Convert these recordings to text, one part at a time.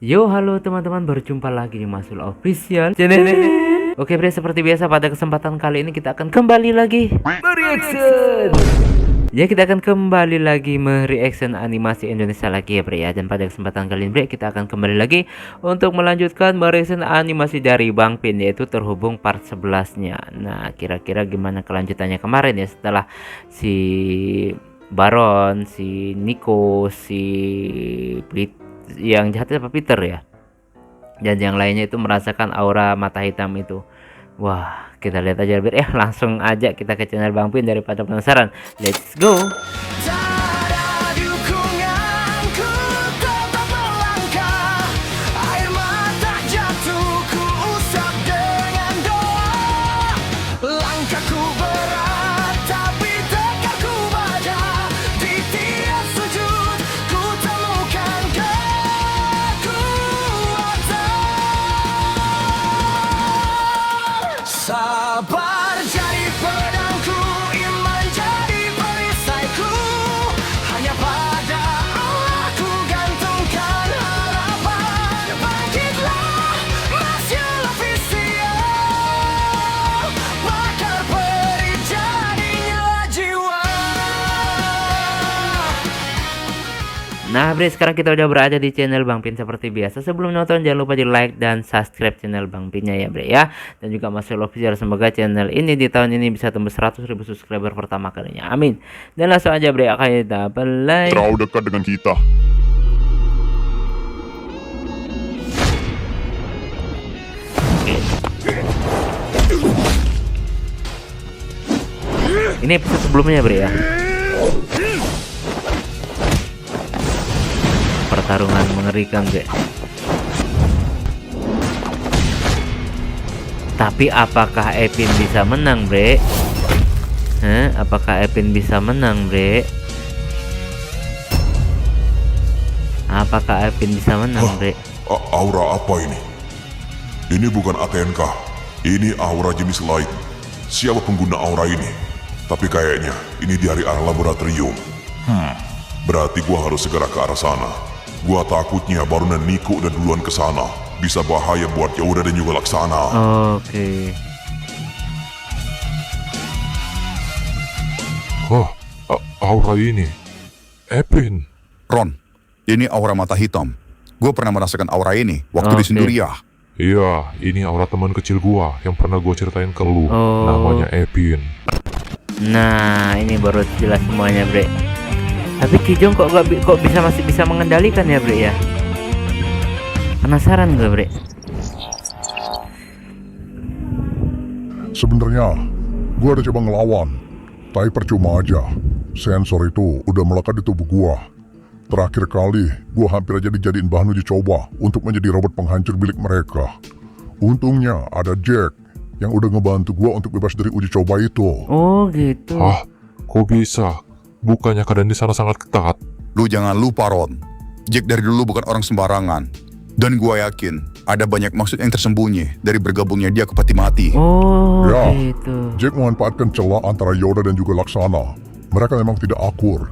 Yo, halo teman-teman, berjumpa lagi di Masul Official Channel. Oke bre, seperti biasa pada kesempatan kali ini kita akan kembali lagi mereaction. Ya, kita akan kembali lagi mereaction animasi Indonesia lagi ya bre ya. Dan pada kesempatan kali ini bre, kita akan kembali lagi untuk melanjutkan mereaction animasi dari Bang Pin, yaitu terhubung part 11-nya. Nah, kira-kira gimana kelanjutannya kemarin ya, setelah si Baron, si Nico, si yang jahatnya apa Peter ya, dan yang lainnya itu merasakan aura mata hitam itu. Wah, kita lihat aja biar langsung aja kita ke channel Bang Pin daripada penasaran. Let's go. Sabar jadi pedangku, iman jadi perisaiku. Hanya pada Allah ku gantungkan harapan. Bangkitlah Masyul Official, bakar peri jadinya jiwa. Nah bre, sekarang kita udah berada di channel Bang Pin seperti biasa. Sebelum nonton jangan lupa di like dan subscribe channel Bang Pinnya ya bre ya. Dan juga Masyul Official, semoga channel ini di tahun ini bisa tembus 100.000 subscriber pertama kalinya, amin. Dan langsung aja bre, kita play. Terlalu dekat dengan kita. Ini episode sebelumnya bre ya. Pertarungan mengerikan bre. Tapi apakah Epin bisa menang bre? Apakah Epin bisa menang bre? Apakah Epin bisa menang bre? Aura apa ini? Ini bukan ATNK. Ini aura jenis lain. Siapa pengguna aura ini? Tapi kayaknya ini dari arah laboratorium. Berarti gua harus segera ke arah sana. Gua takutnya Baron dan Nico udah duluan ke sana. Bisa bahaya buat Yoda dan juga Laksana. Oke. Aura ini Epin. Ron, ini aura mata hitam. Gue pernah merasakan aura ini waktu di Oke. Sinduriah. Iya, ini aura teman kecil gua yang pernah gua ceritain ke lu. Oh. Namanya Epin. Nah, ini baru jelas semuanya bre. Tapi Kijong kok masih bisa mengendalikan ya bre ya? Penasaran gue bre. Sebenarnya gua udah coba ngelawan, tapi percuma aja. Sensor itu udah melekat di tubuh gua. Terakhir kali gua hampir aja dijadiin bahan uji coba untuk menjadi robot penghancur milik mereka. Untungnya ada Jack yang udah ngebantu gua untuk bebas dari uji coba itu. Oh gitu. Hah? Kok bisa? Bukannya keadaan di sana sangat ketat? Lu jangan lupa Ron, Jack dari dulu bukan orang sembarangan. Dan gue yakin ada banyak maksud yang tersembunyi dari bergabungnya dia ke Peti Mati. Oh Ya. gitu. Jack memanfaatkan celah antara Yoda dan juga Laksana. Mereka memang tidak akur.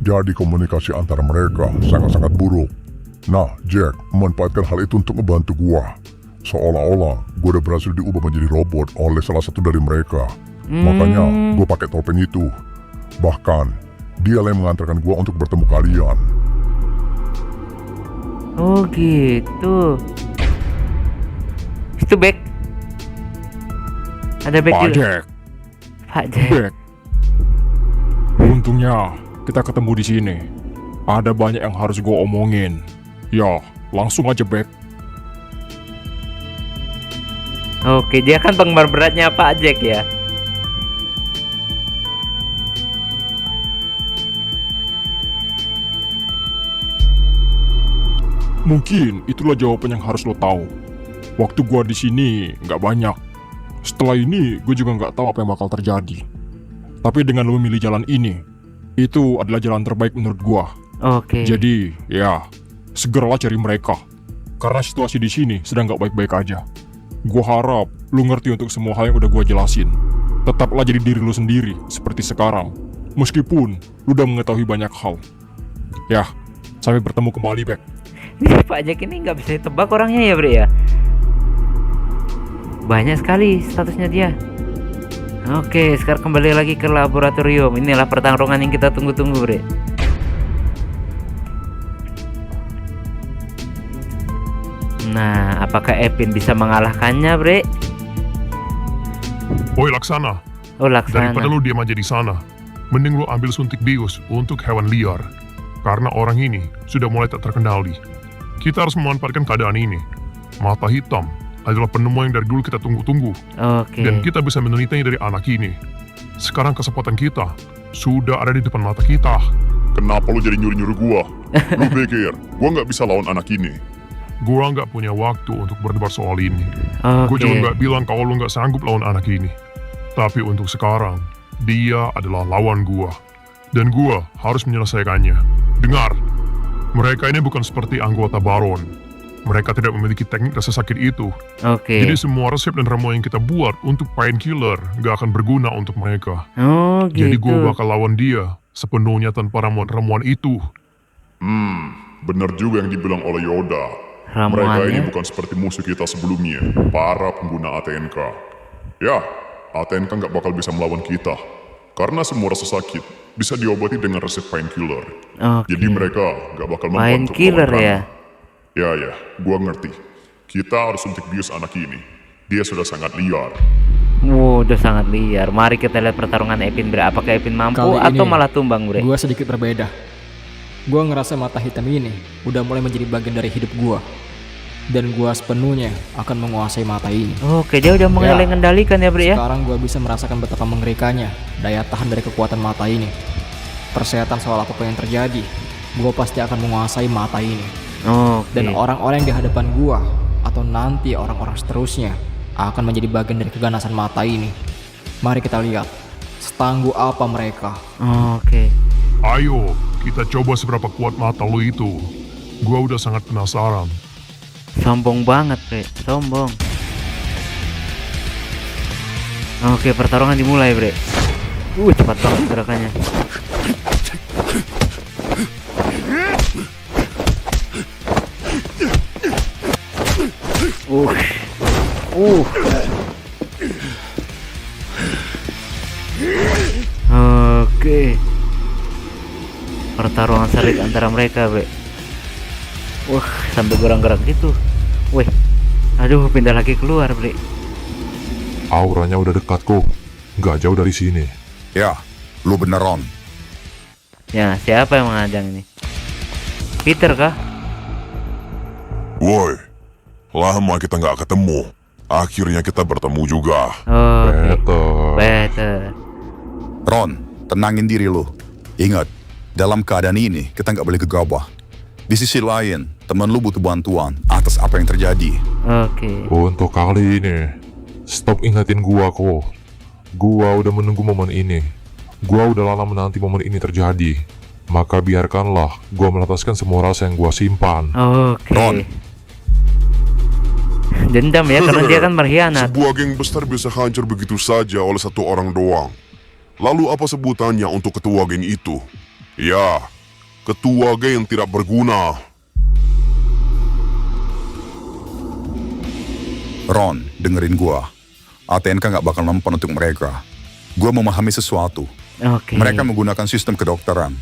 Jadi komunikasi antara mereka sangat-sangat buruk. Nah, Jack memanfaatkan hal itu untuk membantu gua. Seolah-olah gua udah berhasil diubah menjadi robot oleh salah satu dari mereka. Makanya gua pakai topeng itu. Bahkan dia yang mengantarkan gua untuk bertemu kalian. Oh gitu. Itu back. Ada back Pak juga. Jack, Pak Jack. Jack. Untungnya kita ketemu di sini. Ada banyak yang harus gua omongin. Ya, langsung aja Beck. Oke, dia kan penggemar beratnya Pak Jack ya. Mungkin itulah jawaban yang harus lo tahu. Waktu gua di sini nggak banyak. Setelah ini, gue juga nggak tahu apa yang bakal terjadi. Tapi dengan lo memilih jalan ini, itu adalah jalan terbaik menurut gua. Oke. Jadi, ya, segeralah cari mereka. Karena situasi di sini sedang nggak baik-baik aja. Gua harap lo ngerti untuk semua hal yang udah gua jelasin. Tetaplah jadi diri lo sendiri, seperti sekarang. Meskipun lo udah mengetahui banyak hal. Ya, sampai bertemu kembali, Beck. Pak Jack ini nggak bisa ditebak orangnya ya bre ya. Banyak sekali statusnya dia. Oke, sekarang kembali lagi ke laboratorium. Inilah pertarungan yang kita tunggu-tunggu bre. Nah, apakah Epin bisa mengalahkannya bre? Woi Laksana, Oh Laksana. daripada lu diam aja di sana, mending lu ambil suntik bius untuk hewan liar. Karena orang ini sudah mulai tak terkendali. Kita harus memanfaatkan keadaan ini. Mata hitam adalah penemu yang dari dulu kita tunggu-tunggu. Oke. Dan kita bisa menelitinya dari anak ini. Sekarang kesempatan kita sudah ada di depan mata kita. Kenapa lu jadi nyuruh-nyuruh gua? Lu pikir gua nggak bisa lawan anak ini? Gua nggak punya waktu untuk berdebat soal ini. Gue Oke. juga nggak bilang kalau lu nggak sanggup lawan anak ini. Tapi untuk sekarang, dia adalah lawan gua. Dan gua harus menyelesaikannya. Dengar, mereka ini bukan seperti anggota Baron. Mereka tidak memiliki teknik rasa sakit itu. Oke. Jadi semua resep dan ramuan yang kita buat untuk painkiller nggak akan berguna untuk mereka. Oh gitu. Jadi gua bakal lawan dia sepenuhnya tanpa ramuan-ramuan itu. Bener juga yang dibilang oleh Yoda. Mereka ini Ramuannya. bukan seperti musuh kita sebelumnya, para pengguna ATNK. Ya, ATNK nggak bakal bisa melawan kita. Karena semua rasa sakit bisa diobati dengan resep painkiller. Oke. Jadi mereka nggak bakal membantu Painkiller melawan ya. kami. Ya, gua ngerti. Kita harus suntik bius anak ini. Dia sudah sangat liar. Wow, udah sangat liar. Mari kita lihat pertarungan Epin bre. Apakah Epin mampu Kali atau ini, malah tumbang bre? Gua sedikit berbeda. Gua ngerasa mata hitam ini udah mulai menjadi bagian dari hidup gua. Dan gua sepenuhnya akan menguasai mata ini. Oke, dia udah mulai mengendalikan ya bre ya. Sekarang gua bisa merasakan betapa mengerikannya daya tahan dari kekuatan mata ini. Persetan soal apapun yang terjadi, gua pasti akan menguasai mata ini. Oke. Dan orang-orang yang di hadapan gua atau nanti orang-orang seterusnya akan menjadi bagian dari keganasan mata ini. Mari kita lihat setangguh apa mereka. Oke. Ayo, kita coba seberapa kuat mata lu itu. Gua udah sangat penasaran. Sombong banget bre. Sombong. Oke, pertarungan dimulai bre. Cepat banget gerakannya. Oke. Pertarungan sengit antara mereka, bre. Wah, sampai gerak-gerak gitu. Wih. Aduh, pindah lagi keluar, bre. Auranya udah dekat kok. Nggak jauh dari sini. Ya, lu bener Ron. Ya, siapa yang mengadang ini? Peter kah? Woi, lama kita nggak ketemu. Akhirnya kita bertemu juga. Oke. Peter. Peter. Ron, tenangin diri lu. Ingat, dalam keadaan ini kita nggak boleh gegabah. Di sisi lain, teman lu butuh bantuan atas apa yang terjadi. Oke. Untuk kali ini, stop ingetin gua kok. Gua udah menunggu momen ini. Gua udah lama menanti momen ini terjadi. Maka biarkanlah gua meletaskan semua rasa yang gua simpan. Oke. Ron. Dendam ya, karena dia kan berkhianat. Sebuah geng besar bisa hancur begitu saja oleh satu orang doang. Lalu apa sebutannya untuk ketua geng itu? Ya, ketua geng yang tidak berguna. Ron, dengerin gua. ATNK nggak bakal mempan untuk mereka. Gua memahami sesuatu. Oke. Mereka menggunakan sistem kedokteran,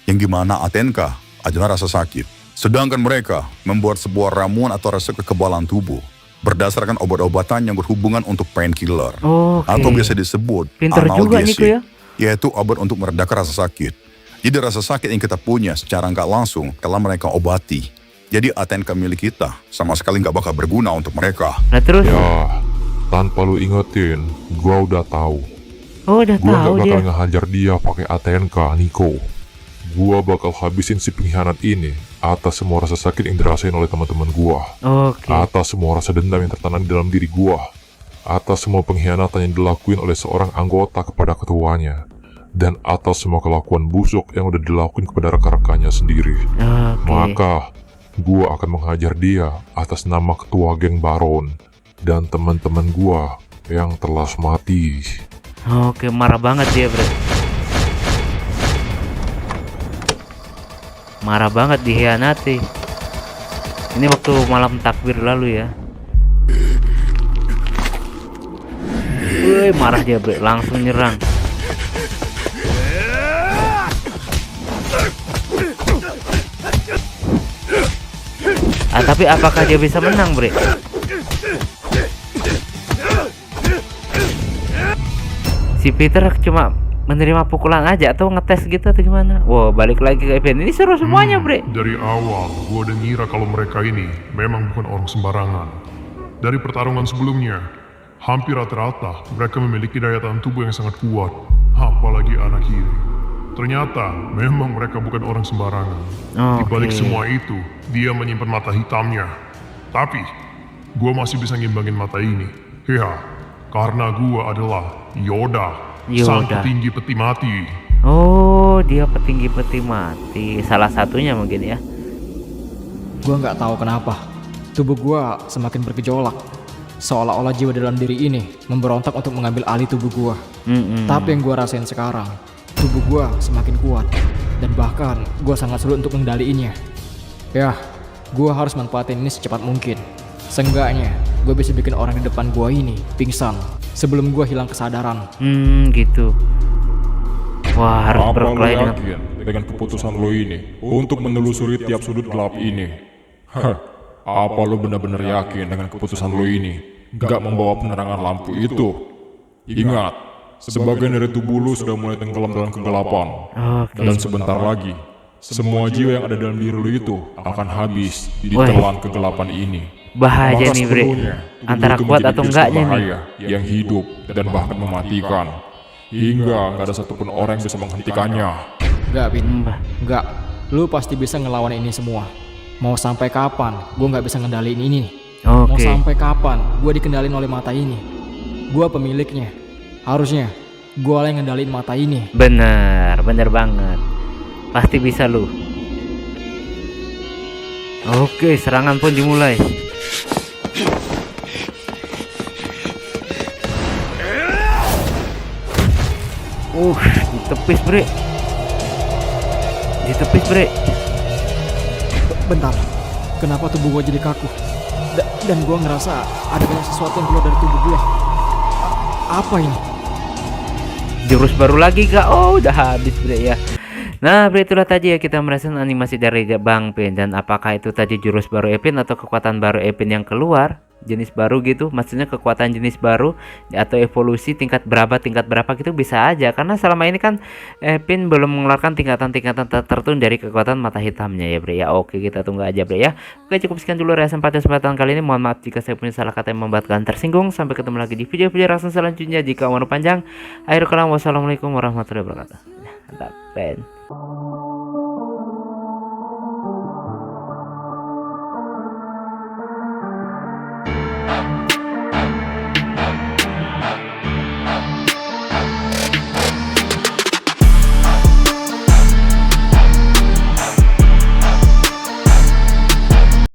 yang dimana ATNK adalah rasa sakit. Sedangkan mereka membuat sebuah ramuan atau resep kekebalan tubuh berdasarkan obat-obatan yang berhubungan untuk painkiller. Oke. Atau biasa disebut Pinter juga Niko ya. yaitu obat untuk meredakan rasa sakit. Jadi rasa sakit yang kita punya secara nggak langsung telah mereka obati. Jadi ATNK milik kita sama sekali nggak bakal berguna untuk mereka. Nah terus? Ya, tanpa lu ingetin, gua udah tahu. Oh, udah Gua tahu nggak dia. bakal ngehajar dia pakai ATNK, Niko. Gua bakal habisin si pengkhianat ini atas semua rasa sakit yang dirasain oleh teman-teman gua. Oke. Atas semua rasa dendam yang tertanam di dalam diri gua. Atas semua pengkhianatan yang dilakuin oleh seorang anggota kepada ketuanya. Dan atas semua kelakuan busuk yang udah dilakuin kepada rekan-rekannya sendiri. Oke. Maka, gua akan menghajar dia atas nama ketua geng Baron dan teman-teman gua yang telah mati. Oke, marah banget dia, bro. Marah banget dikhianati. Ini waktu malam takbir lalu ya. Wih, marah dia bre, langsung nyerang. Tapi apakah dia bisa menang bre? Si Peter cuma menerima pukulan aja atau ngetes gitu atau gimana? Wow, balik lagi ke event ini seru semuanya bre. Dari awal, gua udah ngira kalau mereka ini memang bukan orang sembarangan. Dari pertarungan sebelumnya, hampir rata-rata mereka memiliki daya tahan tubuh yang sangat kuat. Apalagi anak ini. Ternyata memang mereka bukan orang sembarangan. Di balik semua itu, dia menyimpan mata hitamnya. Tapi, gua masih bisa ngimbangin mata ini. Ya, karena gua adalah Yoda. Sang petinggi peti mati. Oh, dia petinggi peti mati. Salah satunya mungkin ya. Gua nggak tahu kenapa tubuh gua semakin bergejolak, seolah-olah jiwa dalam diri ini memberontak untuk mengambil alih tubuh gua. Tapi yang gua rasain sekarang, tubuh gua semakin kuat dan bahkan gua sangat sulit untuk mengendaliinnya. Ya, gua harus manfaatin ini secepat mungkin. Seenggaknya gua bisa bikin orang di depan gua ini pingsan sebelum gua hilang kesadaran. Gitu. Wah, harus Apa lo berkelahi dengan... yakin dengan keputusan lo ini untuk menelusuri tiap sudut gelap ini? Hah, apa lo benar-benar yakin dengan keputusan lo ini gak membawa penerangan lampu itu? Ingat, sebagian dari tubuh lo sudah mulai tenggelam dalam kegelapan. Dan sebentar lagi, semua jiwa yang ada dalam diri lo itu akan habis ditelan kegelapan ini. Bahaya Maka nih bre, sepenuhnya, tubuh antara itu kuat menjadi atau virus enggaknya nih. berbahaya yang hidup dan bahkan mematikan. Hingga gak ada satupun orang yang bisa menghentikannya. Gak, Bin. Gak. Lu pasti bisa ngelawan ini semua. Mau sampai kapan gua nggak bisa ngendaliin ini? Mau sampai kapan gua dikendalin oleh mata ini? Gua pemiliknya. Harusnya gua lah yang ngendaliin mata ini. Bener banget. Pasti bisa lu. Oke, serangan pun dimulai. Ditepis bre. Bentar, kenapa tubuh gua jadi kaku? Dan gua ngerasa ada banyak sesuatu yang keluar dari tubuh gua. Apa ini? Jurus baru lagi gak? Oh, udah habis bre ya. Nah, bre, itulah tadi ya kita merasakan animasi dari Bang Pen. Dan apakah itu tadi jurus baru Epin atau kekuatan baru Epin yang keluar? Jenis baru gitu, maksudnya kekuatan jenis baru atau evolusi tingkat berapa gitu bisa aja, karena selama ini kan Epin belum mengeluarkan tingkatan-tingkatan tertentu dari kekuatan mata hitamnya ya bre ya. Oke, kita tunggu aja bre ya. Oke, cukup sekian dulu kesempatan kali ini. Mohon maaf jika saya punya salah kata yang membuat kalian tersinggung. Sampai ketemu lagi di video-video reaksi selanjutnya. Jika mau panjang, akhir kalam, wassalamualaikum warahmatullahi wabarakatuh. Mantap, Pen.